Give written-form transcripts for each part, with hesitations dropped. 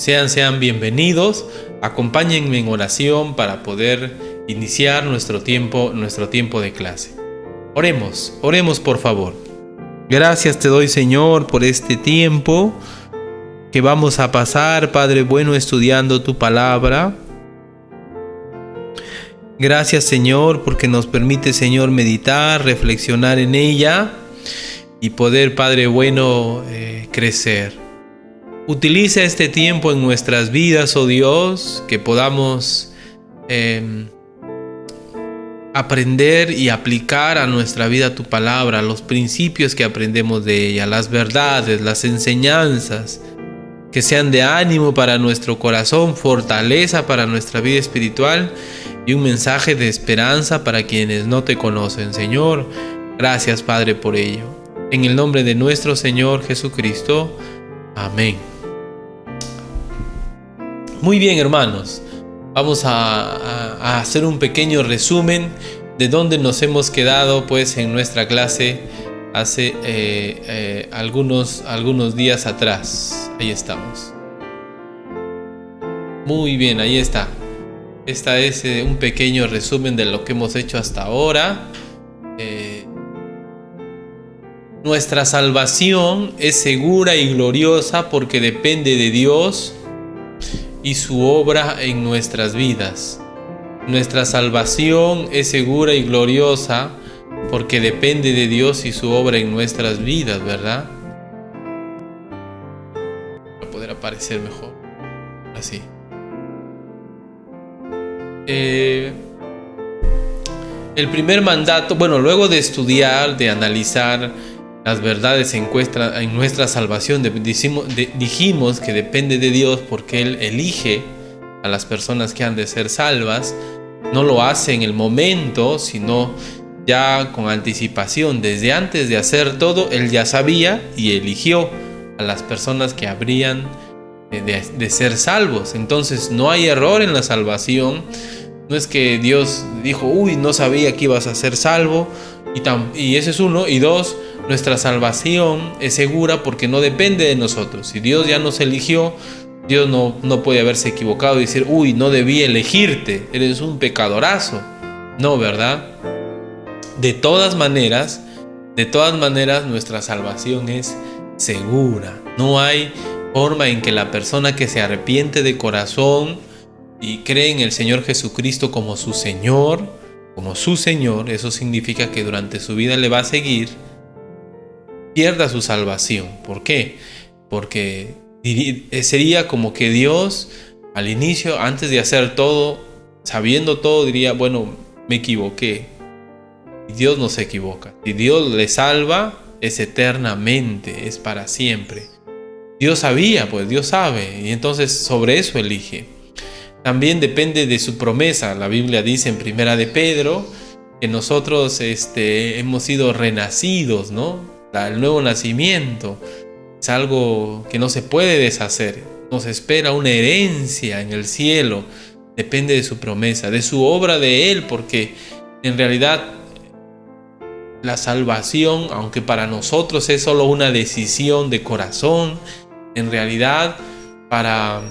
Sean bienvenidos. Acompáñenme en oración para poder iniciar nuestro tiempo de clase. Oremos por favor. Gracias te doy, Señor, por este tiempo que vamos a pasar, Padre bueno, estudiando tu palabra. Gracias, Señor, porque nos permite, Señor, meditar, reflexionar en ella y poder, Padre bueno, crecer. Utiliza este tiempo en nuestras vidas, oh Dios, que podamos aprender y aplicar a nuestra vida tu palabra, los principios que aprendemos de ella, las verdades, las enseñanzas, que sean de ánimo para nuestro corazón, fortaleza para nuestra vida espiritual y un mensaje de esperanza para quienes no te conocen. Señor, gracias, Padre, por ello. En el nombre de nuestro Señor Jesucristo. Amén. Muy bien, hermanos. Vamos a hacer un pequeño resumen de dónde nos hemos quedado pues en nuestra clase hace algunos días atrás. Ahí estamos. Muy bien, ahí está. Esta es un pequeño resumen de lo que hemos hecho hasta ahora. Nuestra salvación es segura y gloriosa porque depende de Dios y su obra en nuestras vidas. Nuestra salvación es segura y gloriosa porque depende de Dios y su obra en nuestras vidas, ¿verdad? Para poder aparecer mejor. Así. El primer mandato, luego de estudiar, de analizar las verdades en nuestra salvación, dijimos que depende de Dios porque Él elige a las personas que han de ser salvas. No lo hace en el momento, sino ya con anticipación. Desde antes de hacer todo, Él ya sabía y eligió a las personas que habrían de ser salvos. Entonces no hay error en la salvación. No es que Dios dijo, no sabía que ibas a ser salvo, y ese es uno. Y dos, nuestra salvación es segura porque no depende de nosotros. Si Dios ya nos eligió, Dios no puede haberse equivocado y decir, no debí elegirte, eres un pecadorazo. No, ¿verdad? De todas maneras, nuestra salvación es segura. No hay forma en que la persona que se arrepiente de corazón y cree en el Señor Jesucristo como su Señor, eso significa que durante su vida le va a seguir, pierda su salvación. ¿Por qué? Porque sería como que Dios al inicio, antes de hacer todo, sabiendo todo, diría, me equivoqué. Y Dios no se equivoca. Si Dios le salva, es eternamente, es para siempre. Dios sabía, pues Dios sabe, y entonces sobre eso elige. También depende de su promesa. La Biblia dice en Primera de Pedro que nosotros hemos sido renacidos, ¿no? El nuevo nacimiento es algo que no se puede deshacer. Nos espera una herencia en el cielo. Depende de su promesa, de su obra de Él, porque en realidad la salvación, aunque para nosotros es solo una decisión de corazón, en realidad para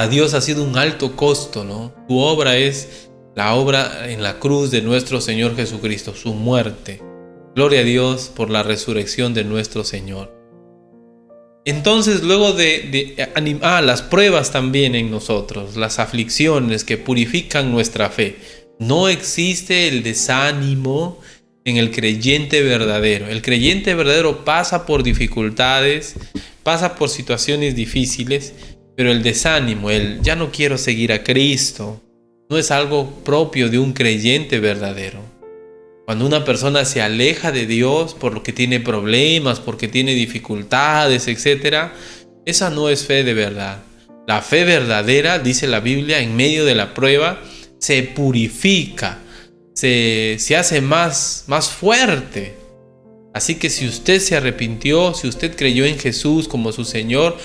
Dios ha sido un alto costo, ¿no? Su obra es la obra en la cruz de nuestro Señor Jesucristo, su muerte. Gloria a Dios por la resurrección de nuestro Señor. Entonces, luego las pruebas también en nosotros, las aflicciones que purifican nuestra fe. No existe el desánimo en el creyente verdadero. El creyente verdadero pasa por dificultades, pasa por situaciones difíciles, pero el desánimo, el ya no quiero seguir a Cristo, no es algo propio de un creyente verdadero. Cuando una persona se aleja de Dios por lo que tiene problemas, porque tiene dificultades, etc., esa no es fe de verdad. La fe verdadera, dice la Biblia, en medio de la prueba, se purifica, se hace más fuerte. Así que si usted se arrepintió, si usted creyó en Jesús como su Señor,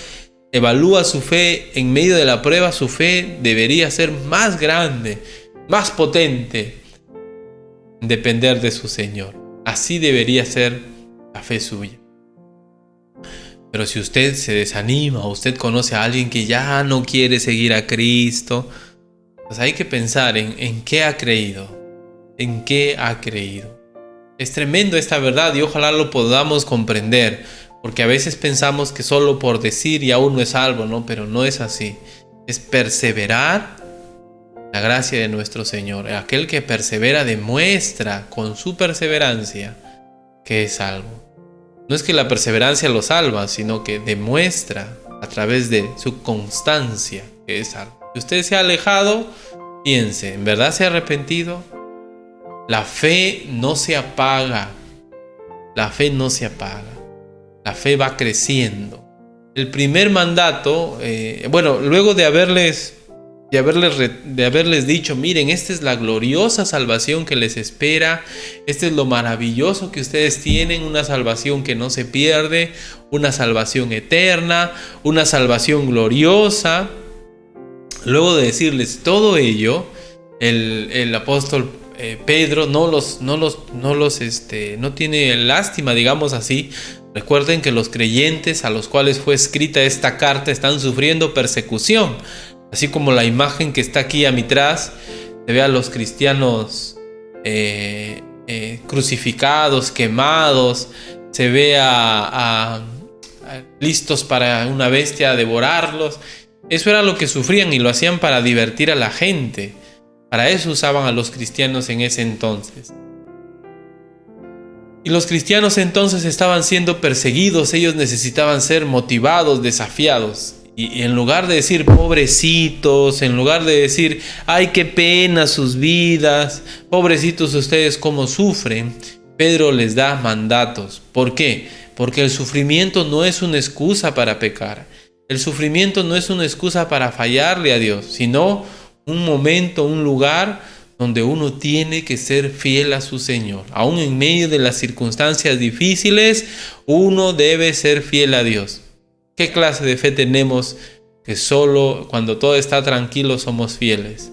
evalúa su fe en medio de la prueba. Su fe debería ser más grande, más potente, depender de su Señor. Así debería ser la fe suya. Pero si usted se desanima o usted conoce a alguien que ya no quiere seguir a Cristo, pues hay que pensar en qué ha creído, en qué ha creído. Es tremendo esta verdad y ojalá lo podamos comprender, porque a veces pensamos que solo por decir ya uno es salvo, ¿no? Pero no es así. Es perseverar la gracia de nuestro Señor. Aquel que persevera demuestra con su perseverancia que es salvo. No es que la perseverancia lo salva, sino que demuestra a través de su constancia que es salvo. Si usted se ha alejado, piense, ¿en verdad se ha arrepentido? La fe no se apaga. La fe no se apaga. La fe va creciendo. El primer mandato, luego de haberles dicho, miren, esta es la gloriosa salvación que les espera, este es lo maravilloso que ustedes tienen, una salvación que no se pierde, una salvación eterna, una salvación gloriosa. Luego de decirles todo ello, el apóstol Pedro no tiene lástima, digamos así. Recuerden que los creyentes a los cuales fue escrita esta carta están sufriendo persecución. Así como la imagen que está aquí a mi atrás, se ve a los cristianos crucificados, quemados, se ve listos para una bestia devorarlos. Eso era lo que sufrían y lo hacían para divertir a la gente. Para eso usaban a los cristianos en ese entonces. Y los cristianos entonces estaban siendo perseguidos, ellos necesitaban ser motivados, desafiados. Y en lugar de decir pobrecitos, en lugar de decir ay qué pena sus vidas, pobrecitos ustedes cómo sufren, Pedro les da mandatos. ¿Por qué? Porque el sufrimiento no es una excusa para pecar. El sufrimiento no es una excusa para fallarle a Dios, sino un momento, un lugar donde uno tiene que ser fiel a su Señor. Aún en medio de las circunstancias difíciles, uno debe ser fiel a Dios. ¿Qué clase de fe tenemos que solo cuando todo está tranquilo somos fieles?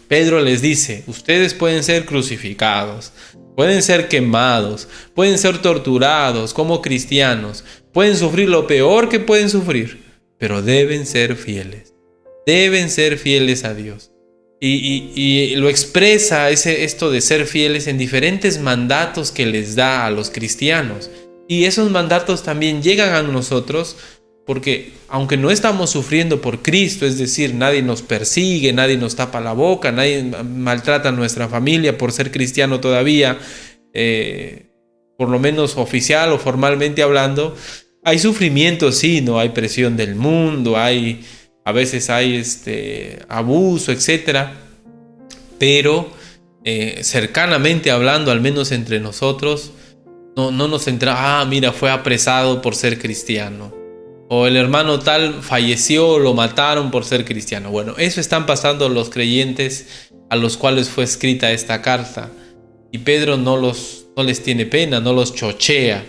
Pedro les dice, ustedes pueden ser crucificados, pueden ser quemados, pueden ser torturados como cristianos, pueden sufrir lo peor que pueden sufrir, pero deben ser fieles a Dios. Y lo expresa esto de ser fieles en diferentes mandatos que les da a los cristianos. Y esos mandatos también llegan a nosotros porque aunque no estamos sufriendo por Cristo, es decir, nadie nos persigue, nadie nos tapa la boca, nadie maltrata a nuestra familia por ser cristiano todavía, por lo menos oficial o formalmente hablando, hay sufrimiento, sí, no hay presión del mundo, a veces hay abuso, etc. Pero cercanamente hablando, al menos entre nosotros, no nos entra, mira, fue apresado por ser cristiano. O el hermano tal falleció, lo mataron por ser cristiano. Bueno, eso están pasando los creyentes a los cuales fue escrita esta carta. Y Pedro no les tiene pena, no los chochea.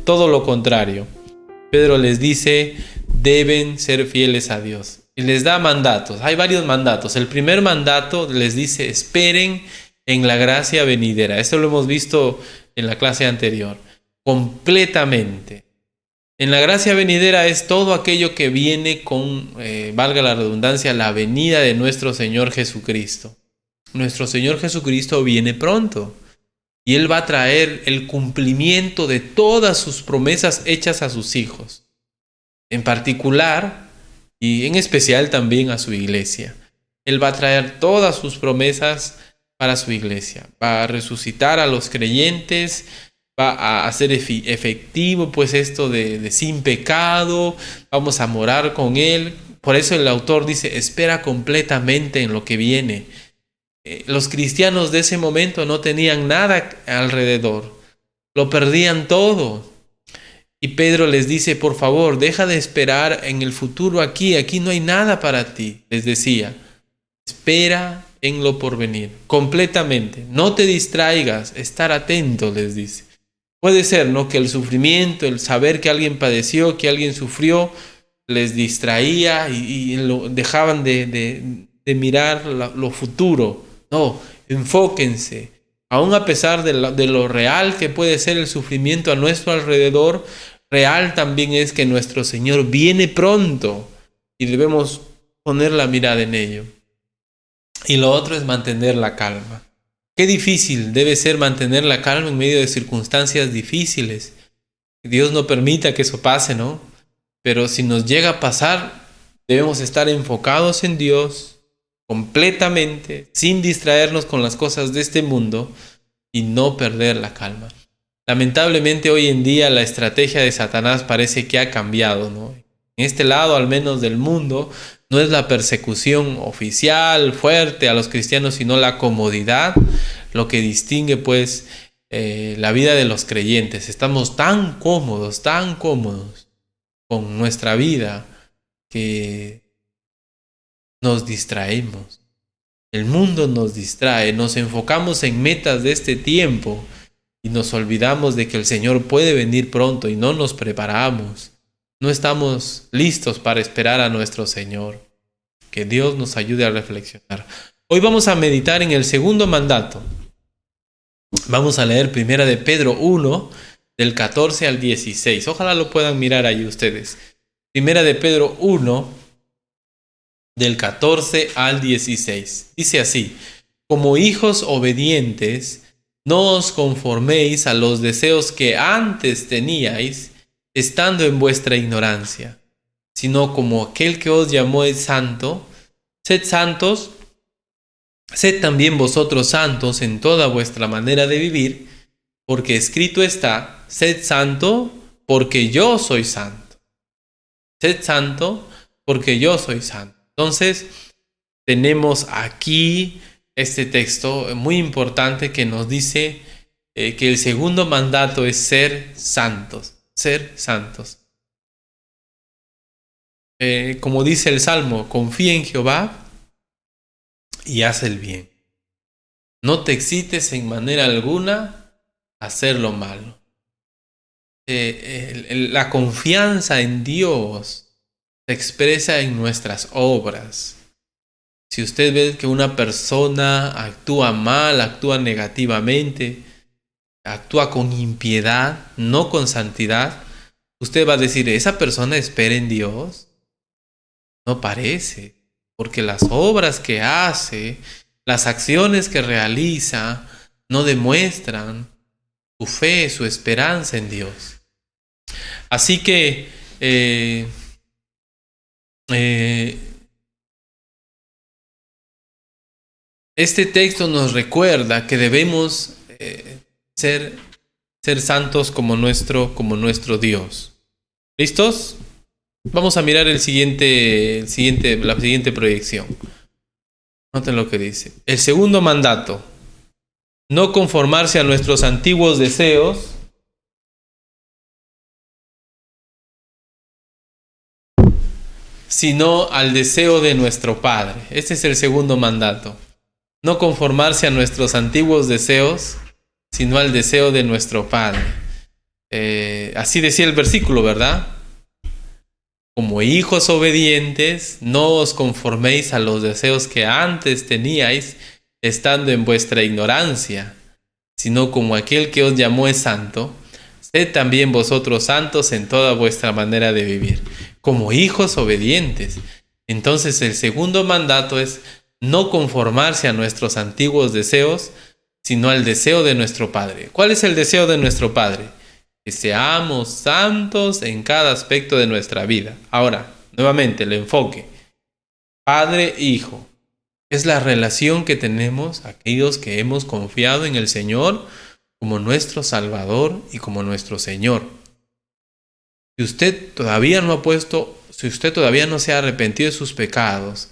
Todo lo contrario. Pedro les dice, deben ser fieles a Dios. Y les da mandatos. Hay varios mandatos. El primer mandato les dice, esperen en la gracia venidera. Esto lo hemos visto en la clase anterior. Completamente. En la gracia venidera es todo aquello que viene con, valga la redundancia, la venida de nuestro Señor Jesucristo. Nuestro Señor Jesucristo viene pronto y Él va a traer el cumplimiento de todas sus promesas hechas a sus hijos, en particular y en especial también a su iglesia. Él va a traer todas sus promesas para su iglesia, va a resucitar a los creyentes, va a hacer efectivo pues esto de sin pecado, vamos a morar con Él. Por eso el autor dice, espera completamente en lo que viene. Los cristianos de ese momento no tenían nada alrededor, lo perdían todo. Y Pedro les dice, por favor, deja de esperar en el futuro aquí no hay nada para ti. Les decía, espera en lo porvenir, completamente. No te distraigas, estar atento, les dice. Puede ser, ¿no?, que el sufrimiento, el saber que alguien padeció, que alguien sufrió, les distraía y dejaban de mirar lo futuro. No, enfóquense. Aún a pesar de lo real que puede ser el sufrimiento a nuestro alrededor, real también es que nuestro Señor viene pronto y debemos poner la mirada en ello. Y lo otro es mantener la calma. Qué difícil debe ser mantener la calma en medio de circunstancias difíciles. Dios no permita que eso pase, ¿no? Pero si nos llega a pasar, debemos estar enfocados en Dios completamente, sin distraernos con las cosas de este mundo y no perder la calma. Lamentablemente hoy en día la estrategia de Satanás parece que ha cambiado, ¿no? En este lado, al menos del mundo, no es la persecución oficial, fuerte a los cristianos, sino la comodidad, lo que distingue pues la vida de los creyentes. Estamos tan cómodos con nuestra vida que nos distraemos. El mundo nos distrae, nos enfocamos en metas de este tiempo y nos olvidamos de que el Señor puede venir pronto y no nos preparamos. No estamos listos para esperar a nuestro Señor. Que Dios nos ayude a reflexionar. Hoy vamos a meditar en el segundo mandato. Vamos a leer 1 de Pedro 1, del 14 al 16. Ojalá lo puedan mirar ahí ustedes. 1 de Pedro 1, del 14 al 16. Dice así: como hijos obedientes, no os conforméis a los deseos que antes teníais, estando en vuestra ignorancia, sino como aquel que os llamó es santo, sed santos, sed también vosotros santos en toda vuestra manera de vivir, porque escrito está: sed santo, porque yo soy santo. Sed santo, porque yo soy santo. Entonces, tenemos aquí este texto muy importante que nos dice que el segundo mandato es ser santos. Ser santos. Como dice el Salmo, confía en Jehová y haz el bien. No te excites en manera alguna a hacer lo malo. La confianza en Dios se expresa en nuestras obras. Si usted ve que una persona actúa mal, actúa negativamente, actúa con impiedad, no con santidad, usted va a decir, ¿esa persona espera en Dios? No parece, porque las obras que hace, las acciones que realiza, no demuestran su fe, su esperanza en Dios. Así que este texto nos recuerda que debemos ser santos como nuestro Dios. ¿Listos? Vamos a mirar la siguiente proyección. Noten lo que dice. El segundo mandato: no conformarse a nuestros antiguos deseos, sino al deseo de nuestro Padre. Este es el segundo mandato. No conformarse a nuestros antiguos deseos, sino al deseo de nuestro Padre. Así decía el versículo, ¿verdad? Como hijos obedientes, no os conforméis a los deseos que antes teníais, estando en vuestra ignorancia, sino como aquel que os llamó es santo, sed también vosotros santos en toda vuestra manera de vivir. Como hijos obedientes. Entonces el segundo mandato es no conformarse a nuestros antiguos deseos, sino al deseo de nuestro Padre. ¿Cuál es el deseo de nuestro Padre? Que seamos santos en cada aspecto de nuestra vida. Ahora, nuevamente, el enfoque. Padre-Hijo. Es la relación que tenemos aquellos que hemos confiado en el Señor como nuestro Salvador y como nuestro Señor. Si usted todavía no se ha arrepentido de sus pecados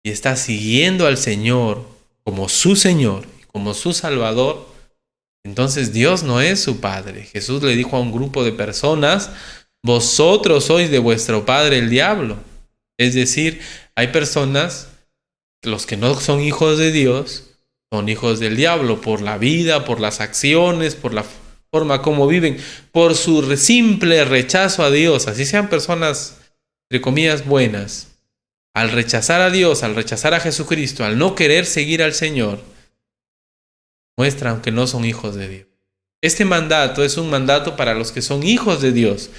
y está siguiendo al Señor como su Señor, como su Salvador, entonces Dios no es su Padre. Jesús le dijo a un grupo de personas: vosotros sois de vuestro padre el diablo. Es decir, hay personas, los que no son hijos de Dios, son hijos del diablo por la vida, por las acciones, por la forma como viven, por su simple rechazo a Dios. Así sean personas, entre comillas, buenas. Al rechazar a Dios, al rechazar a Jesucristo, al no querer seguir al Señor, muestran que no son hijos de Dios. Este mandato es un mandato para los que son hijos de Dios,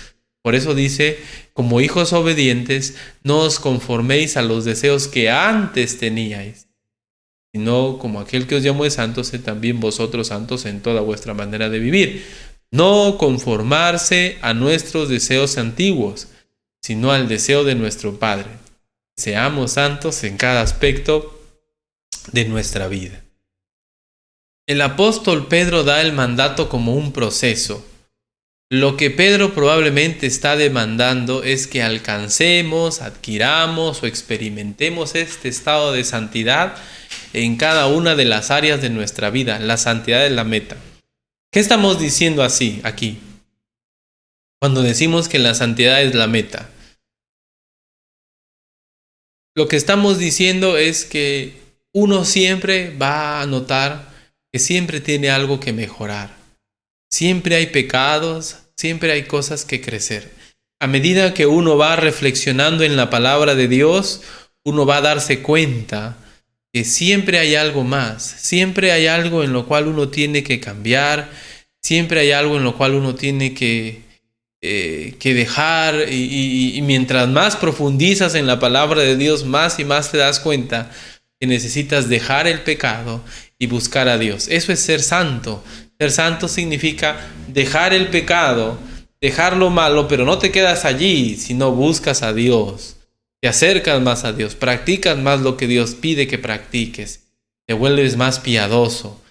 Por eso dice, como hijos obedientes, no os conforméis a los deseos que antes teníais, sino como aquel que os llamó de santos, sed también vosotros santos en toda vuestra manera de vivir. No conformarse a nuestros deseos antiguos, sino al deseo de nuestro Padre. Seamos santos en cada aspecto de nuestra vida. El apóstol Pedro da el mandato como un proceso. Lo que Pedro probablemente está demandando es que alcancemos, adquiramos o experimentemos este estado de santidad en cada una de las áreas de nuestra vida. La santidad es la meta. ¿Qué estamos diciendo así aquí? Cuando decimos que la santidad es la meta. Lo que estamos diciendo es que uno siempre va a notar que siempre tiene algo que mejorar. Siempre hay pecados, siempre hay cosas que crecer. A medida que uno va reflexionando en la palabra de Dios, uno va a darse cuenta que siempre hay algo más, siempre hay algo en lo cual uno tiene que cambiar, siempre hay algo en lo cual uno tiene que dejar, y mientras más profundizas en la palabra de Dios, más y más te das cuenta que necesitas dejar el pecado y buscar a Dios. Eso es ser santo. Ser santo significa dejar el pecado, dejar lo malo, pero no te quedas allí, sino buscas a Dios, te acercas más a Dios, practicas más lo que Dios pide que practiques, te vuelves más piadoso.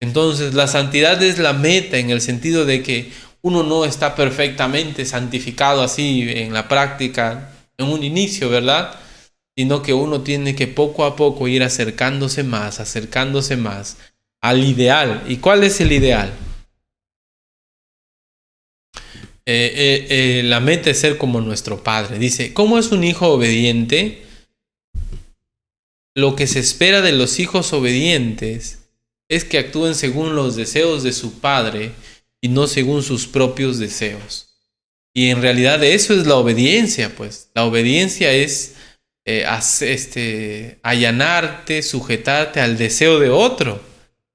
Entonces la santidad es la meta, en el sentido de que uno no está perfectamente santificado así en la práctica, en un inicio, ¿verdad? Sino que uno tiene que poco a poco ir acercándose más al ideal. ¿Y cuál es el ideal? La meta es ser como nuestro Padre. Dice, ¿cómo es un hijo obediente? Lo que se espera de los hijos obedientes es que actúen según los deseos de su Padre y no según sus propios deseos. Y en realidad eso es la obediencia, pues. La obediencia es allanarte, sujetarte al deseo de otro,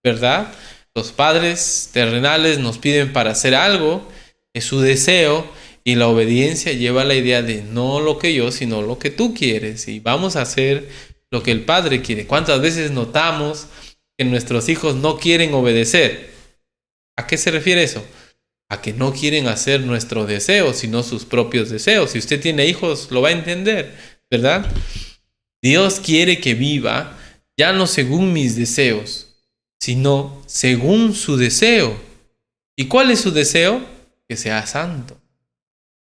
¿verdad? Los padres terrenales nos piden para hacer algo, es su deseo, y la obediencia lleva la idea de no lo que yo, sino lo que tú quieres, y vamos a hacer lo que el Padre quiere. ¿Cuántas veces notamos que nuestros hijos no quieren obedecer? ¿A qué se refiere eso? A que no quieren hacer nuestros deseos, sino sus propios deseos. Si usted tiene hijos, lo va a entender, ¿verdad? Dios quiere que viva ya no según mis deseos, sino según su deseo. ¿Y cuál es su deseo? Que sea santo.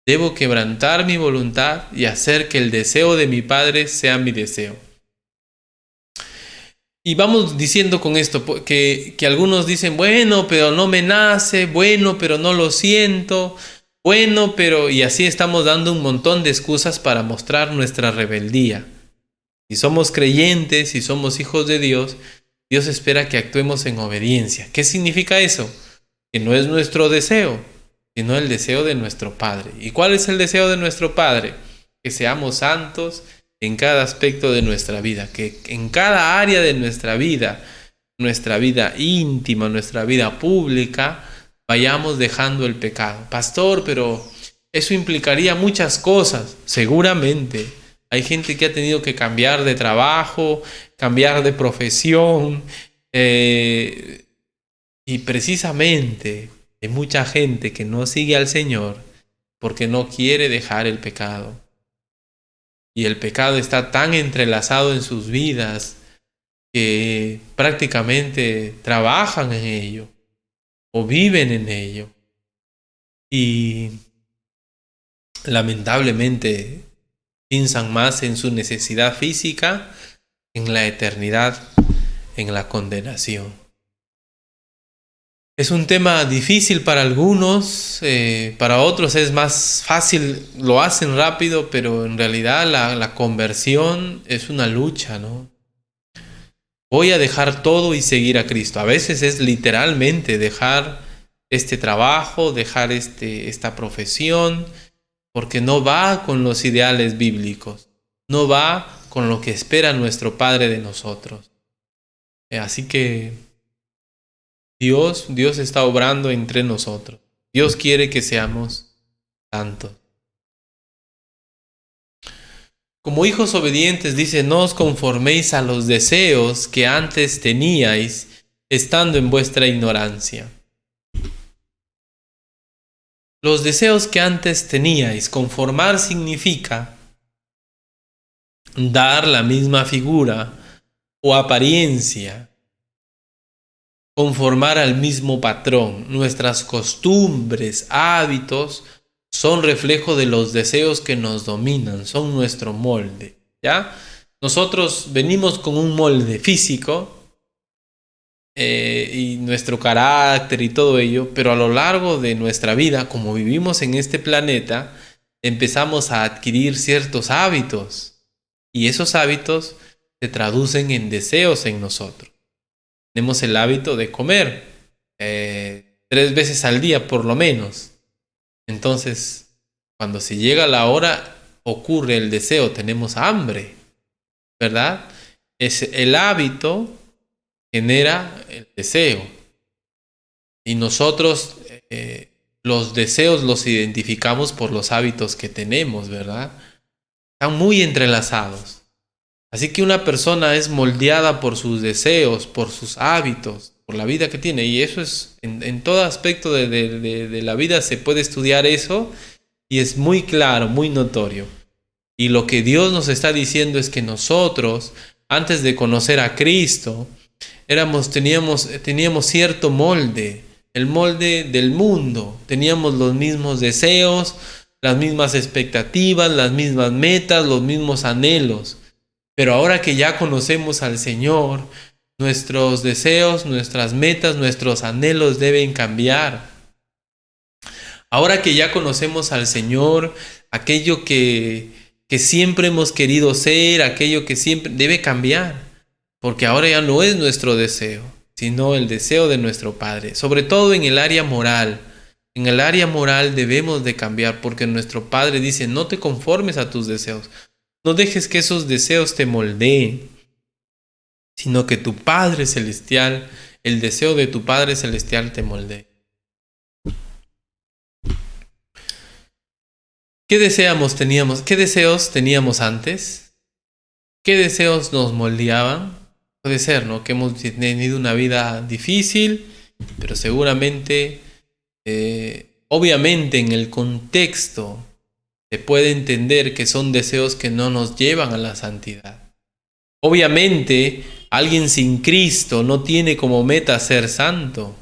Debo quebrantar mi voluntad y hacer que el deseo de mi Padre sea mi deseo. Y vamos diciendo con esto que algunos dicen, bueno, pero no me nace, bueno, pero no lo siento, bueno, pero... Y así estamos dando un montón de excusas para mostrar nuestra rebeldía. Si somos creyentes, si somos hijos de Dios, Dios espera que actuemos en obediencia. ¿Qué significa eso? Que no es nuestro deseo, sino el deseo de nuestro Padre. ¿Y cuál es el deseo de nuestro Padre? Que seamos santos en cada aspecto de nuestra vida, que en cada área de nuestra vida íntima, nuestra vida pública, vayamos dejando el pecado. Pastor, pero eso implicaría muchas cosas. Seguramente hay gente que ha tenido que cambiar de trabajo, cambiar de profesión, y precisamente hay mucha gente que no sigue al Señor porque no quiere dejar el pecado. Y el pecado está tan entrelazado en sus vidas que prácticamente trabajan en ello o viven en ello. Y lamentablemente piensan más en su necesidad física, en la eternidad, en la condenación. Es un tema difícil para algunos, para otros es más fácil, lo hacen rápido, pero en realidad la conversión es una lucha, ¿no? Voy a dejar todo y seguir a Cristo. A veces es literalmente dejar este trabajo, dejar esta profesión, porque no va con los ideales bíblicos, no va con lo que espera nuestro Padre de nosotros. Así que Dios está obrando entre nosotros. Dios quiere que seamos santos. Como hijos obedientes, dice, no os conforméis a los deseos que antes teníais, estando en vuestra ignorancia. Los deseos que antes teníais, conformar significa dar la misma figura o apariencia, conformar al mismo patrón. Nuestras costumbres, hábitos, son reflejo de los deseos que nos dominan, son nuestro molde, ¿ya? Nosotros venimos con un molde físico y nuestro carácter y todo ello, pero a lo largo de nuestra vida, como vivimos en este planeta, empezamos a adquirir ciertos hábitos y esos hábitos se traducen en deseos en nosotros. Tenemos el hábito de comer 3 veces al día por lo menos. Entonces, cuando se llega la hora, ocurre el deseo, tenemos hambre, ¿verdad? El hábito genera el deseo. Y nosotros los deseos los identificamos por los hábitos que tenemos, ¿verdad? Están muy entrelazados. Así que una persona es moldeada por sus deseos, por sus hábitos, por la vida que tiene. Y eso es, en todo aspecto de la vida se puede estudiar eso y es muy claro, muy notorio. Y lo que Dios nos está diciendo es que nosotros, antes de conocer a Cristo, teníamos cierto molde, el molde del mundo. Teníamos los mismos deseos, las mismas expectativas, las mismas metas, los mismos anhelos. Pero ahora que ya conocemos al Señor, nuestros deseos, nuestras metas, nuestros anhelos deben cambiar. Ahora que ya conocemos al Señor, aquello que siempre hemos querido ser, aquello que siempre debe cambiar. Porque ahora ya no es nuestro deseo, sino el deseo de nuestro Padre. Sobre todo en el área moral. En el área moral debemos de cambiar porque nuestro Padre dice, no te conformes a tus deseos. No dejes que esos deseos te moldeen, sino que tu Padre Celestial, el deseo de tu Padre Celestial te moldee. ¿Qué deseos teníamos antes? ¿Qué deseos nos moldeaban? Puede ser, ¿no? Que hemos tenido una vida difícil, pero seguramente, obviamente en el contexto, se puede entender que son deseos que no nos llevan a la santidad. Obviamente, alguien sin Cristo no tiene como meta ser santo.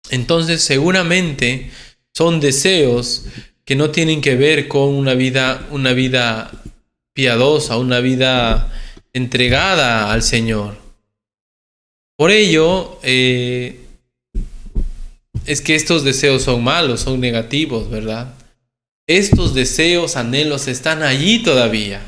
Entonces, seguramente son deseos que no tienen que ver con una vida piadosa, una vida entregada al Señor. Por ello, es que estos deseos son malos, son negativos, ¿verdad? Estos deseos, anhelos están allí todavía.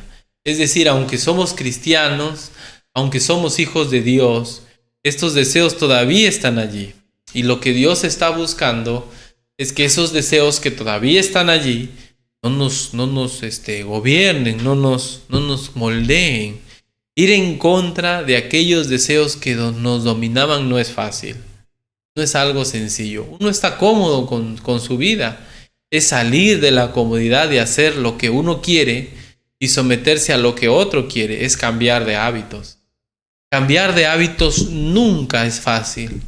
Es decir, aunque somos cristianos, aunque somos hijos de Dios, estos deseos todavía están allí. Y lo que Dios está buscando es que esos deseos que todavía están allí no nos gobiernen, no nos moldeen. Ir en contra de aquellos deseos que nos dominaban no es fácil. No es algo sencillo. Uno está cómodo con su vida. Es salir de la comodidad de hacer lo que uno quiere y someterse a lo que otro quiere. Es cambiar de hábitos. Cambiar de hábitos nunca es fácil.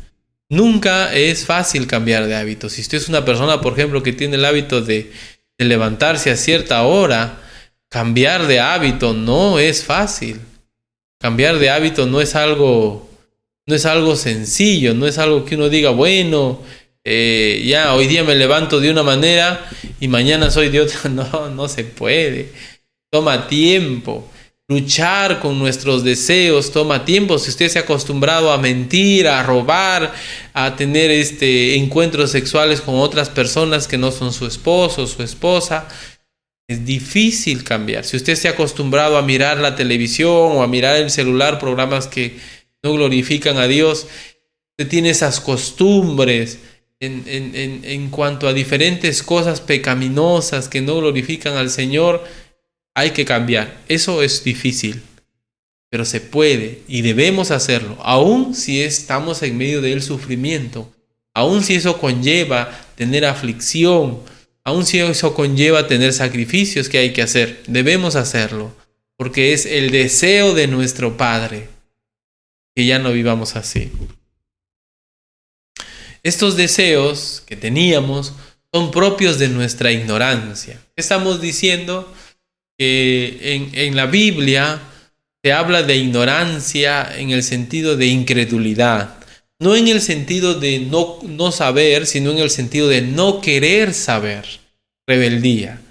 Nunca es fácil cambiar de hábitos. Si usted es una persona, por ejemplo, que tiene el hábito de levantarse a cierta hora, cambiar de hábito no es fácil. Cambiar de hábito no es algo sencillo, no es algo que uno diga, bueno, ya hoy día me levanto de una manera y mañana soy de otra. No se puede. Toma tiempo. Luchar con nuestros deseos toma tiempo. Si usted se ha acostumbrado a mentir, a robar, a tener encuentros sexuales con otras personas que no son su esposo o su esposa, es difícil cambiar. Si usted se ha acostumbrado a mirar la televisión o a mirar el celular, programas que no glorifican a Dios, usted tiene esas costumbres en cuanto a diferentes cosas pecaminosas que no glorifican al Señor. Hay que cambiar. Eso es difícil, pero se puede y debemos hacerlo, aun si estamos en medio del sufrimiento, aun si eso conlleva tener aflicción, aun si eso conlleva tener sacrificios que hay que hacer, debemos hacerlo, porque es el deseo de nuestro Padre que ya no vivamos así. Estos deseos que teníamos son propios de nuestra ignorancia. Estamos diciendo que en la Biblia se habla de ignorancia en el sentido de incredulidad. No en el sentido de no saber, sino en el sentido de no querer saber, rebeldía.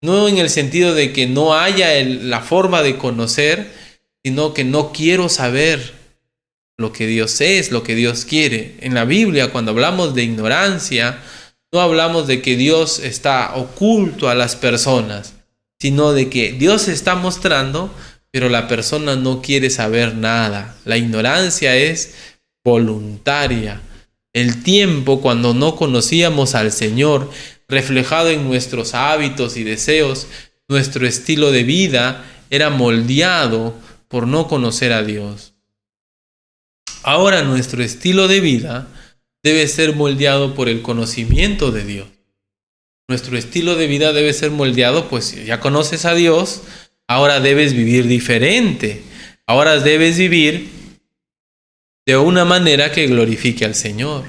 No en el sentido de que no haya la forma de conocer, sino que no quiero saber lo que Dios es, lo que Dios quiere. En la Biblia, cuando hablamos de ignorancia, no hablamos de que Dios está oculto a las personas, sino de que Dios se está mostrando, pero la persona no quiere saber nada. La ignorancia es voluntaria. El tiempo cuando no conocíamos al Señor, reflejado en nuestros hábitos y deseos, nuestro estilo de vida era moldeado por no conocer a Dios. Ahora nuestro estilo de vida debe ser moldeado por el conocimiento de Dios. Nuestro estilo de vida debe ser moldeado, pues ya conoces a Dios, ahora debes vivir diferente. Ahora debes vivir de una manera que glorifique al Señor.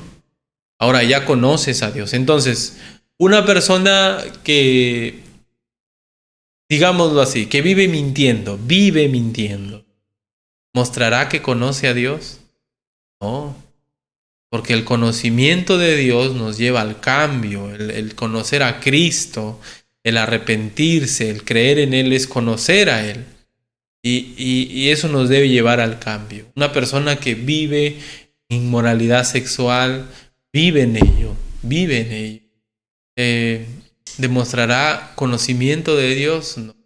Ahora ya conoces a Dios. Entonces, una persona que, digámoslo así, que vive mintiendo, ¿mostrará que conoce a Dios? No, porque el conocimiento de Dios nos lleva al cambio, el conocer a Cristo, el arrepentirse, el creer en Él es conocer a Él. Y eso nos debe llevar al cambio. Una persona que vive inmoralidad sexual, vive en ello. ¿Demostrará conocimiento de Dios? No.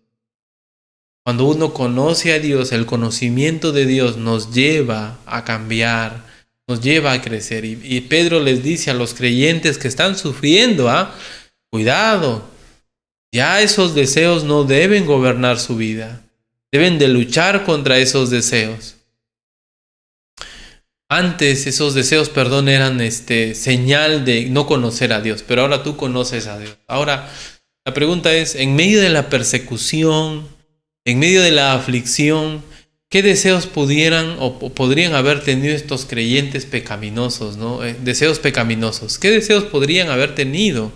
Cuando uno conoce a Dios, el conocimiento de Dios nos lleva a cambiar, nos lleva a crecer. Y Pedro les dice a los creyentes que están sufriendo, cuidado, ya esos deseos no deben gobernar su vida. Deben de luchar contra esos deseos. Antes esos deseos, eran señal de no conocer a Dios, pero ahora tú conoces a Dios. Ahora, la pregunta es, en medio de la persecución, en medio de la aflicción, ¿qué deseos podrían haber tenido estos creyentes pecaminosos, ¿no? Deseos pecaminosos. ¿Qué deseos podrían haber tenido?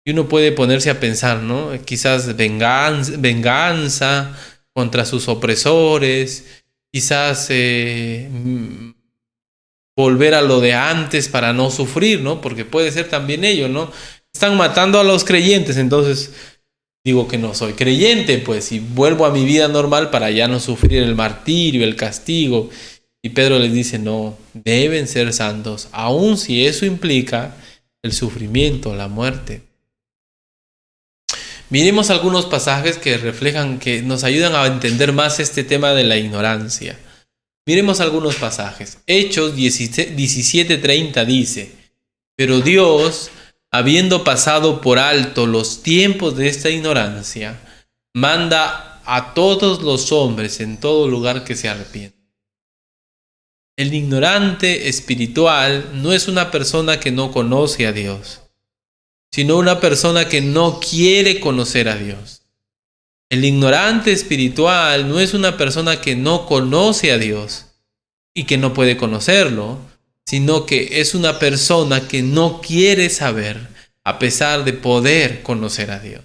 Y uno puede ponerse a pensar, ¿no? Quizás venganza contra sus opresores, quizás volver a lo de antes para no sufrir, ¿no? Porque puede ser también ello, ¿no? Están matando a los creyentes, entonces digo que no soy creyente, pues, y vuelvo a mi vida normal para ya no sufrir el martirio, el castigo. Y Pedro les dice, no, deben ser santos, aun si eso implica el sufrimiento, la muerte. Miremos algunos pasajes que reflejan, que nos ayudan a entender más este tema de la ignorancia. Miremos algunos pasajes. Hechos 17:30 dice, pero Dios, habiendo pasado por alto los tiempos de esta ignorancia, manda a todos los hombres en todo lugar que se arrepientan. El ignorante espiritual no es una persona que no conoce a Dios, sino una persona que no quiere conocer a Dios. El ignorante espiritual no es una persona que no conoce a Dios y que no puede conocerlo, sino que es una persona que no quiere saber a pesar de poder conocer a Dios.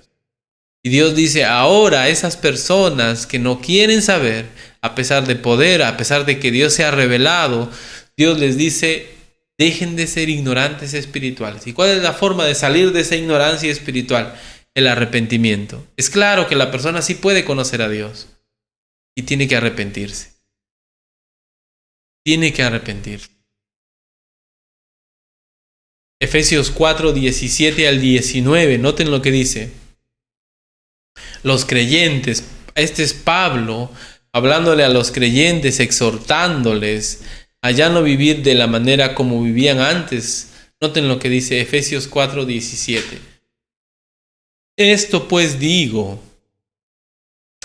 Y Dios dice, ahora esas personas que no quieren saber, a pesar de poder, a pesar de que Dios se ha revelado, Dios les dice, dejen de ser ignorantes espirituales. ¿Y cuál es la forma de salir de esa ignorancia espiritual? El arrepentimiento. Es claro que la persona sí puede conocer a Dios y tiene que arrepentirse. Tiene que arrepentirse. Efesios 4:17 al 19, noten lo que dice. Los creyentes, este es Pablo hablándole a los creyentes, exhortándoles a ya no vivir de la manera como vivían antes. Noten lo que dice Efesios 4:17. Esto pues digo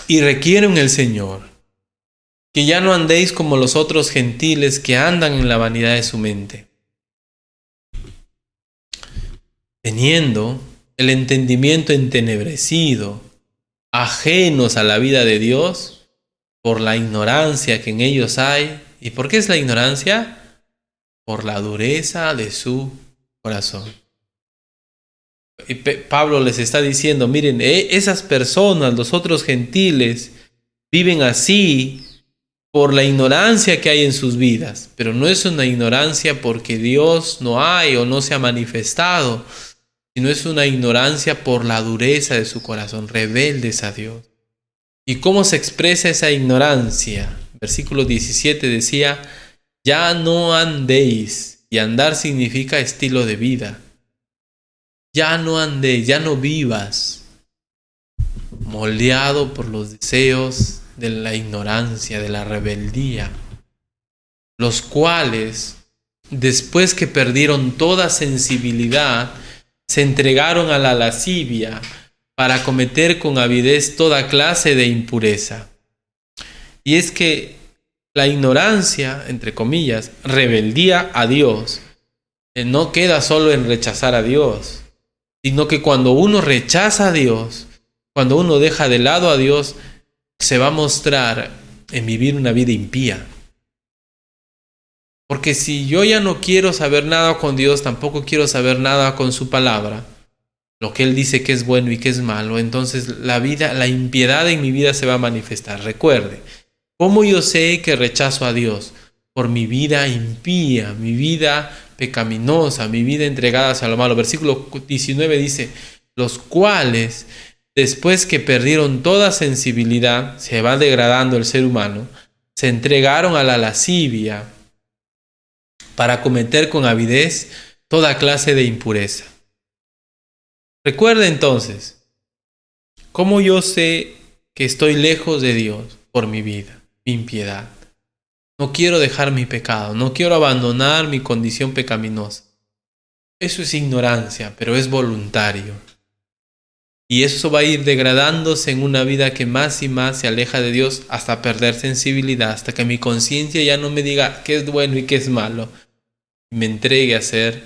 y requiero en el Señor, que ya no andéis como los otros gentiles que andan en la vanidad de su mente, teniendo el entendimiento entenebrecido, ajenos a la vida de Dios por la ignorancia que en ellos hay. ¿Y por qué es la ignorancia? Por la dureza de su corazón. Y Pablo les está diciendo, miren, esas personas, los otros gentiles, viven así por la ignorancia que hay en sus vidas, pero no es una ignorancia porque Dios no hay o no se ha manifestado, sino es una ignorancia por la dureza de su corazón, rebeldes a Dios. ¿Y cómo se expresa esa ignorancia? Versículo 17 decía, ya no andéis, y andar significa estilo de vida. Ya no andéis, ya no vivas, moldeado por los deseos de la ignorancia, de la rebeldía, los cuales, después que perdieron toda sensibilidad, se entregaron a la lascivia para cometer con avidez toda clase de impureza. Y es que la ignorancia, entre comillas, rebeldía a Dios, no queda solo en rechazar a Dios, sino que cuando uno rechaza a Dios, cuando uno deja de lado a Dios, se va a mostrar en vivir una vida impía. Porque si yo ya no quiero saber nada con Dios, tampoco quiero saber nada con su palabra, lo que Él dice que es bueno y que es malo, entonces la impiedad en mi vida se va a manifestar. Recuerde, ¿cómo yo sé que rechazo a Dios? Por mi vida impía, mi vida pecaminosa, mi vida entregada a lo malo. Versículo 19 dice, los cuales, después que perdieron toda sensibilidad, se va degradando el ser humano, se entregaron a la lascivia para cometer con avidez toda clase de impureza. Recuerda entonces, ¿cómo yo sé que estoy lejos de Dios? Por mi vida, mi impiedad. No quiero dejar mi pecado, no quiero abandonar mi condición pecaminosa. Eso es ignorancia, pero es voluntario. Y eso va a ir degradándose en una vida que más y más se aleja de Dios hasta perder sensibilidad, hasta que mi conciencia ya no me diga qué es bueno y qué es malo, y me entregue a hacer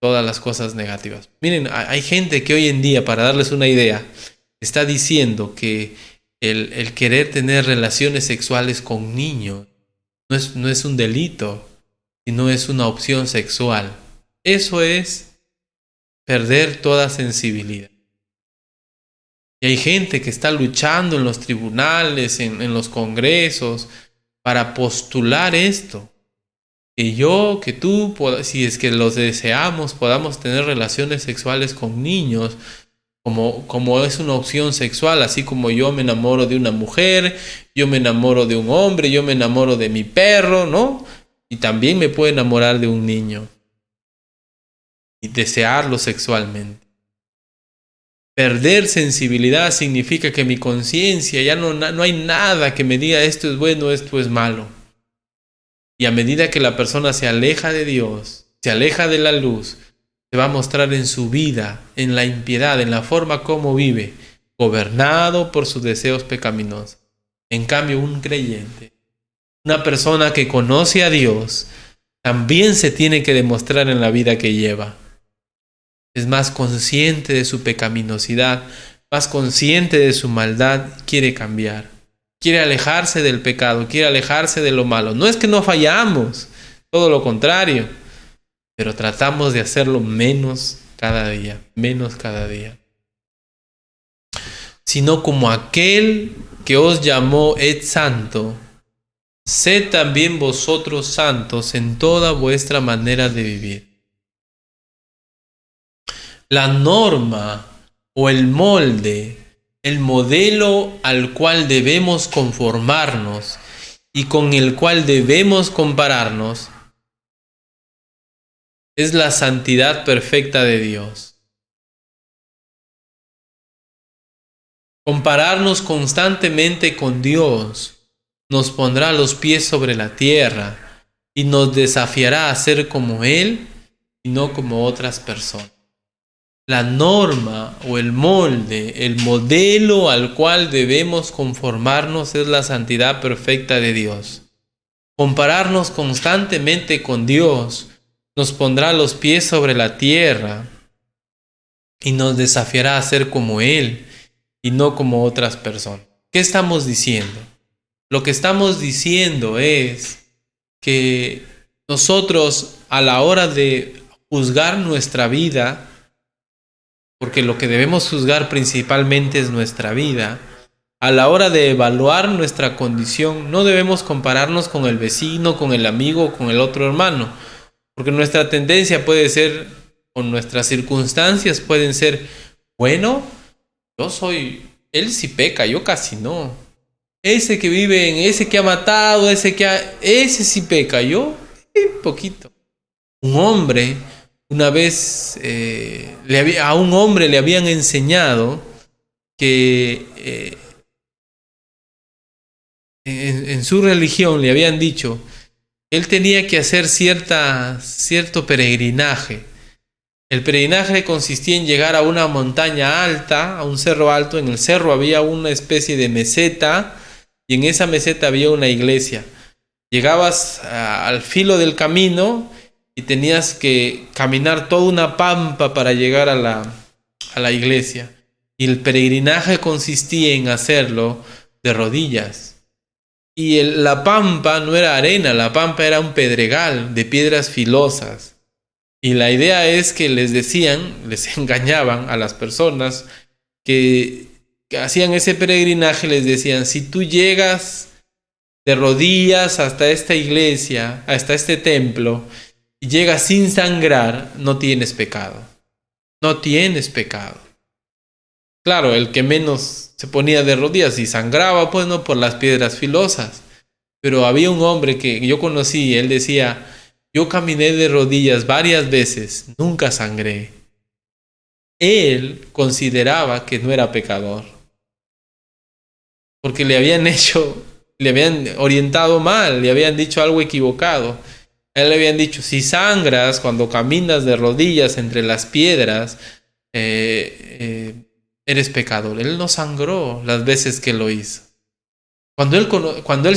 todas las cosas negativas. Miren, hay gente que hoy en día, para darles una idea, está diciendo que el querer tener relaciones sexuales con niños no es un delito, sino es una opción sexual. Eso es perder toda sensibilidad. Y hay gente que está luchando en los tribunales, en los congresos, para postular esto. Que yo, que tú, si es que los deseamos, podamos tener relaciones sexuales con niños, como es una opción sexual, así como yo me enamoro de una mujer, yo me enamoro de un hombre, yo me enamoro de mi perro, ¿no? Y también me puedo enamorar de un niño y desearlo sexualmente. Perder sensibilidad significa que mi conciencia ya no hay nada que me diga esto es bueno, esto es malo. Y a medida que la persona se aleja de Dios, se aleja de la luz, se va a mostrar en su vida, en la impiedad, en la forma como vive, gobernado por sus deseos pecaminosos. En cambio, un creyente, una persona que conoce a Dios, también se tiene que demostrar en la vida que lleva. Es más consciente de su pecaminosidad, más consciente de su maldad, quiere cambiar. Quiere alejarse del pecado, quiere alejarse de lo malo. No es que no fallamos, todo lo contrario, pero tratamos de hacerlo menos cada día, sino como aquel que os llamó es santo, sed también vosotros santos en toda vuestra manera de vivir. La norma o el molde, el modelo al cual debemos conformarnos y con el cual debemos compararnos es la santidad perfecta de Dios. Compararnos constantemente con Dios nos pondrá los pies sobre la tierra y nos desafiará a ser como Él y no como otras personas. La norma o el molde, el modelo al cual debemos conformarnos es la santidad perfecta de Dios. Compararnos constantemente con Dios nos pondrá los pies sobre la tierra y nos desafiará a ser como Él y no como otras personas. ¿Qué estamos diciendo? Lo que estamos diciendo es que nosotros, a la hora de juzgar nuestra vida, porque lo que debemos juzgar principalmente es nuestra vida, a la hora de evaluar nuestra condición, no debemos compararnos con el vecino, con el amigo, con el otro hermano, porque nuestra tendencia puede ser, o nuestras circunstancias pueden ser, bueno, él sí peca, yo casi no. Ese que vive ese que ha matado, ese sí peca, yo poquito. Un hombre, una vez a un hombre le habían enseñado que en su religión le habían dicho que él tenía que hacer cierto peregrinaje. El peregrinaje consistía en llegar a una montaña alta, a un cerro alto. En el cerro había una especie de meseta y en esa meseta había una iglesia. Llegabas al filo del camino y tenías que caminar toda una pampa para llegar a la iglesia. Y el peregrinaje consistía en hacerlo de rodillas. Y la pampa no era arena, la pampa era un pedregal de piedras filosas. Y la idea es que les engañaban a las personas que hacían ese peregrinaje, les decían, si tú llegas de rodillas hasta esta iglesia, hasta este templo, y llegas sin sangrar, no tienes pecado. No tienes pecado. Claro, el que menos se ponía de rodillas y sangraba, pues no, por las piedras filosas. Pero había un hombre que yo conocí, él decía, yo caminé de rodillas varias veces, nunca sangré. Él consideraba que no era pecador, porque le habían orientado mal, le habían dicho algo equivocado. A él le habían dicho, si sangras cuando caminas de rodillas entre las piedras, eres pecador. Él no sangró las veces que lo hizo. Cuando él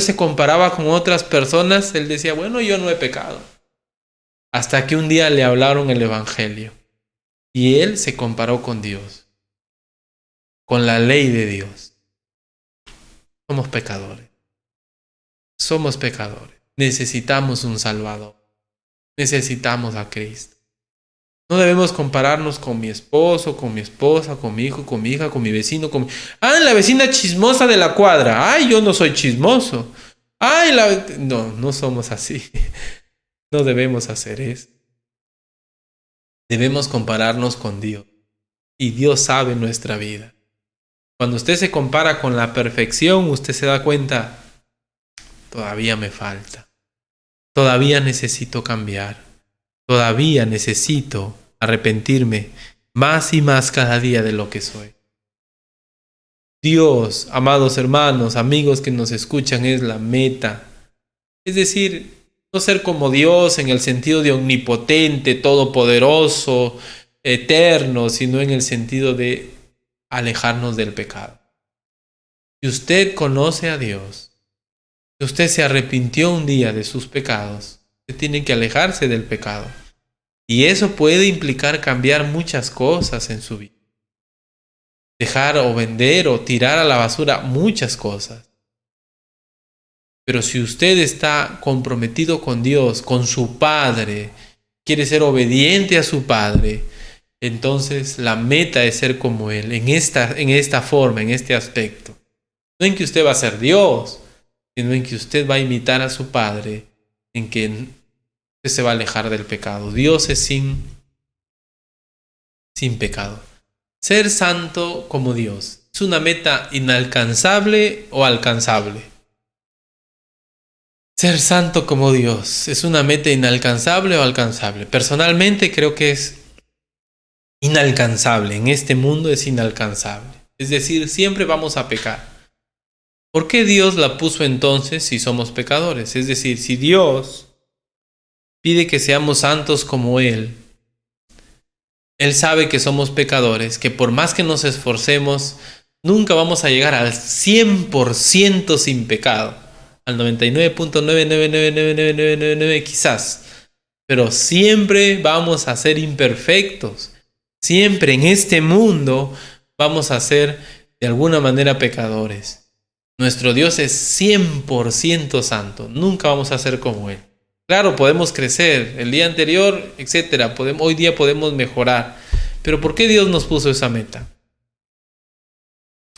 se comparaba con otras personas, él decía, bueno, yo no he pecado. Hasta que un día le hablaron el evangelio y él se comparó con Dios, con la ley de Dios. Somos pecadores. Somos pecadores. Necesitamos un Salvador. Necesitamos a Cristo. No debemos compararnos con mi esposo, con mi esposa, con mi hijo, con mi hija, con mi vecino, la vecina chismosa de la cuadra. Ay, yo no soy chismoso. No somos así. No debemos hacer eso. Debemos compararnos con Dios. Y Dios sabe nuestra vida. Cuando usted se compara con la perfección, usted se da cuenta, todavía me falta. Todavía necesito cambiar. Todavía necesito arrepentirme más y más cada día de lo que soy. Dios, amados hermanos, amigos que nos escuchan, es la meta. Es decir, no ser como Dios en el sentido de omnipotente, todopoderoso, eterno, sino en el sentido de alejarnos del pecado. Si usted conoce a Dios, si usted se arrepintió un día de sus pecados, usted tiene que alejarse del pecado. Y eso puede implicar cambiar muchas cosas en su vida. Dejar o vender o tirar a la basura muchas cosas. Pero si usted está comprometido con Dios, con su Padre, quiere ser obediente a su Padre, entonces la meta es ser como Él, en esta forma, en este aspecto. No en que usted va a ser Dios, sino en que usted va a imitar a su Padre, en que usted se va a alejar del pecado. Dios es sin pecado. Ser santo como Dios, ¿es una meta inalcanzable o alcanzable? Ser santo como Dios, ¿es una meta inalcanzable o alcanzable? Personalmente creo que es inalcanzable. En este mundo es inalcanzable. Es decir, siempre vamos a pecar. ¿Por qué Dios la puso entonces si somos pecadores? Es decir, si Dios pide que seamos santos como Él, Él sabe que somos pecadores, que por más que nos esforcemos, nunca vamos a llegar al 100% sin pecado. Al 99.9999999 quizás. Pero siempre vamos a ser imperfectos. Siempre en este mundo vamos a ser de alguna manera pecadores. Nuestro Dios es 100% santo. Nunca vamos a ser como Él. Claro, podemos crecer. El día anterior, etcétera. Hoy día podemos mejorar. Pero ¿por qué Dios nos puso esa meta?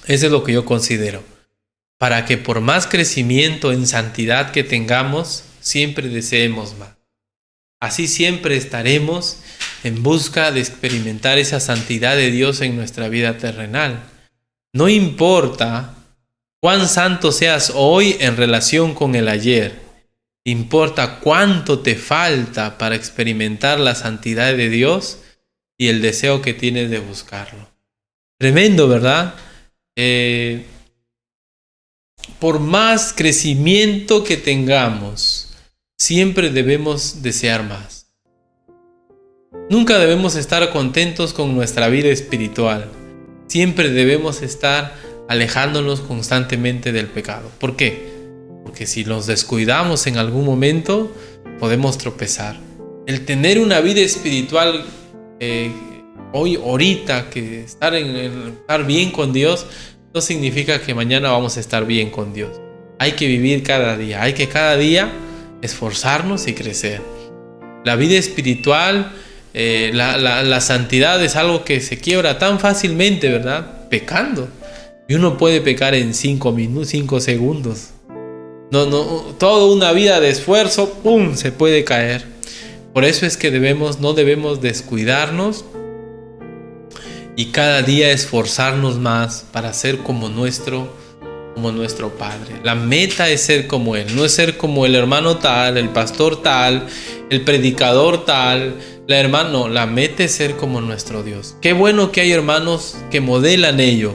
Eso es lo que yo considero. Para que por más crecimiento en santidad que tengamos, siempre deseemos más. Así siempre estaremos en busca de experimentar esa santidad de Dios en nuestra vida terrenal. No importa cuán santo seas hoy en relación con el ayer. Importa cuánto te falta para experimentar la santidad de Dios y el deseo que tienes de buscarlo. Tremendo, ¿verdad? Por más crecimiento que tengamos, siempre debemos desear más. Nunca debemos estar contentos con nuestra vida espiritual. Siempre debemos estar alejándonos constantemente del pecado. ¿Por qué? Porque si nos descuidamos en algún momento, podemos tropezar. El tener una vida espiritual ahorita, que estar bien con Dios, no significa que mañana vamos a estar bien con Dios. Hay que vivir cada día. Hay que cada día esforzarnos y crecer. La vida espiritual, la santidad es algo que se quiebra tan fácilmente, ¿verdad? Pecando. Y uno puede pecar en 5 minutos, 5 segundos. Toda una vida de esfuerzo, ¡pum!, se puede caer. Por eso es que no debemos descuidarnos y cada día esforzarnos más para ser como nuestro Padre. La meta es ser como Él, no es ser como el hermano tal, el pastor tal, el predicador tal, la meta es ser como nuestro Dios. Qué bueno que hay hermanos que modelan ello.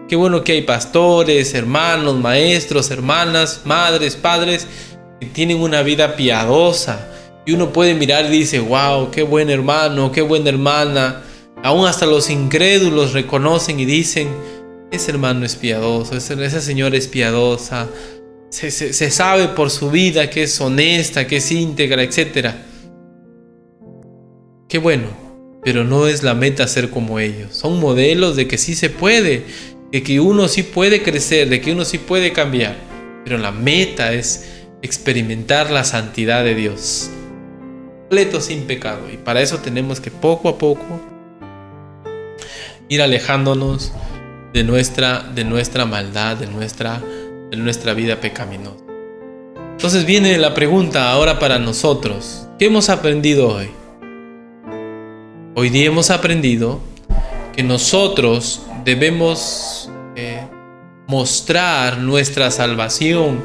Qué bueno que hay pastores, hermanos, maestros, hermanas, madres, padres que tienen una vida piadosa. Y uno puede mirar y dice, wow, qué buen hermano, qué buena hermana. Aún hasta los incrédulos reconocen y dicen, ese hermano es piadoso, esa señora es piadosa. Se sabe por su vida que es honesta, que es íntegra, etc. Qué bueno, pero no es la meta ser como ellos. Son modelos de que sí se puede, de que uno sí puede crecer, de que uno sí puede cambiar. Pero la meta es experimentar la santidad de Dios, completo, sin pecado. Y para eso tenemos que poco a poco ir alejándonos de nuestra maldad, de nuestra vida pecaminosa. Entonces viene la pregunta ahora para nosotros. ¿Qué hemos aprendido hoy? Hoy día hemos aprendido que nosotros debemos mostrar nuestra salvación,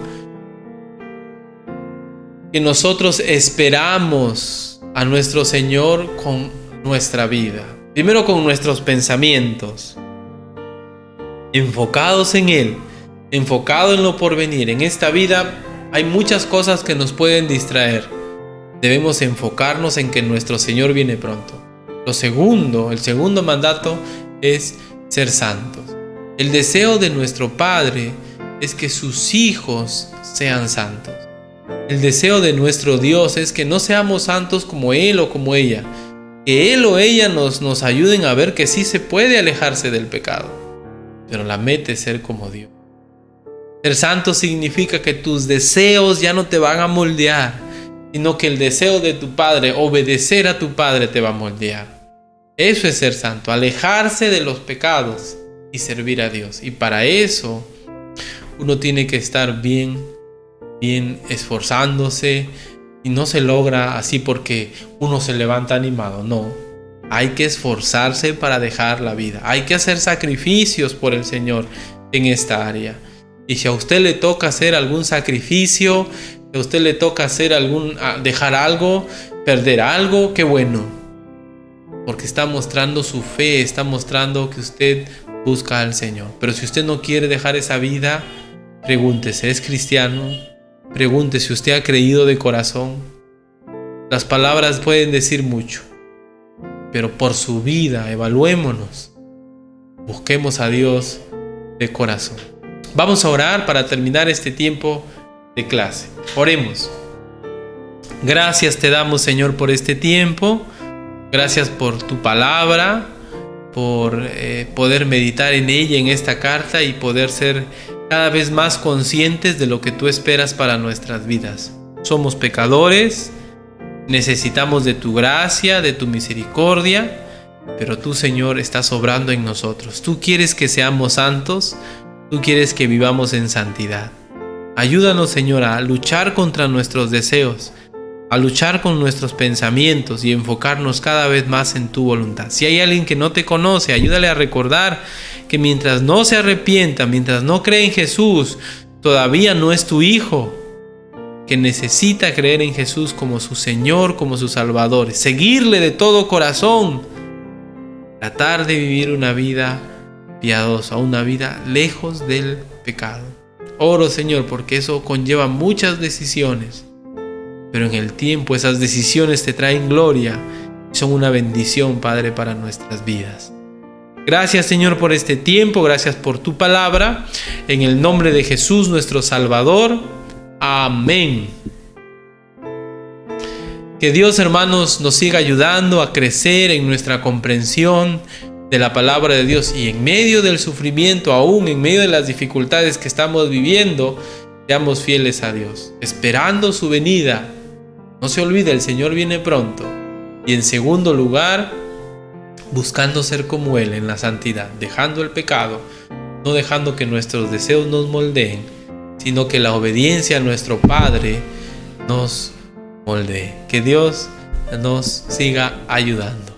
que nosotros esperamos a nuestro Señor con nuestra vida. Primero con nuestros pensamientos, enfocados en Él, enfocados en lo porvenir. En esta vida hay muchas cosas que nos pueden distraer. Debemos enfocarnos en que nuestro Señor viene pronto. El segundo mandato es ser santos. El deseo de nuestro Padre es que sus hijos sean santos. El deseo de nuestro Dios es que no seamos santos como Él o como ella. Que Él o ella nos ayuden a ver que sí se puede alejarse del pecado. Pero la meta es ser como Dios. Ser santo significa que tus deseos ya no te van a moldear, sino que el deseo de tu Padre, obedecer a tu Padre, te va a moldear. Eso es ser santo, alejarse de los pecados y servir a Dios. Y para eso uno tiene que estar bien esforzándose, y no se logra así porque uno se levanta animado. No, hay que esforzarse para dejar la vida. Hay que hacer sacrificios por el Señor en esta área. Y si a usted le toca hacer algún sacrificio, si a usted le toca dejar algo, perder algo, qué bueno. Porque está mostrando su fe, está mostrando que usted busca al Señor. Pero si usted no quiere dejar esa vida, pregúntese, ¿es cristiano? Pregúntese si usted ha creído de corazón. Las palabras pueden decir mucho, pero por su vida evaluémonos. Busquemos a Dios de corazón. Vamos a orar para terminar este tiempo de clase. Oremos. Gracias te damos, Señor, por este tiempo. Gracias por tu palabra. poder meditar en ella, en esta carta, y poder ser cada vez más conscientes de lo que tú esperas para nuestras vidas. Somos pecadores, necesitamos de tu gracia, de tu misericordia, pero tú, Señor, estás obrando en nosotros. Tú quieres que seamos santos, tú quieres que vivamos en santidad. Ayúdanos, Señor, a luchar contra nuestros deseos, a luchar con nuestros pensamientos y enfocarnos cada vez más en tu voluntad. Si hay alguien que no te conoce, ayúdale a recordar que mientras no se arrepienta, mientras no cree en Jesús, todavía no es tu hijo, que necesita creer en Jesús como su Señor, como su Salvador, seguirle de todo corazón, tratar de vivir una vida piadosa, una vida lejos del pecado. Oro, Señor, porque eso conlleva muchas decisiones, pero en el tiempo esas decisiones te traen gloria y son una bendición, Padre, para nuestras vidas. Gracias, Señor, por este tiempo, gracias por tu palabra, en el nombre de Jesús, nuestro Salvador. Amén. Que Dios, hermanos, nos siga ayudando a crecer en nuestra comprensión de la palabra de Dios, y en medio del sufrimiento, aún en medio de las dificultades que estamos viviendo, seamos fieles a Dios, esperando su venida. No se olvide, el Señor viene pronto. Y en segundo lugar, buscando ser como Él en la santidad, dejando el pecado, no dejando que nuestros deseos nos moldeen, sino que la obediencia a nuestro Padre nos moldee. Que Dios nos siga ayudando.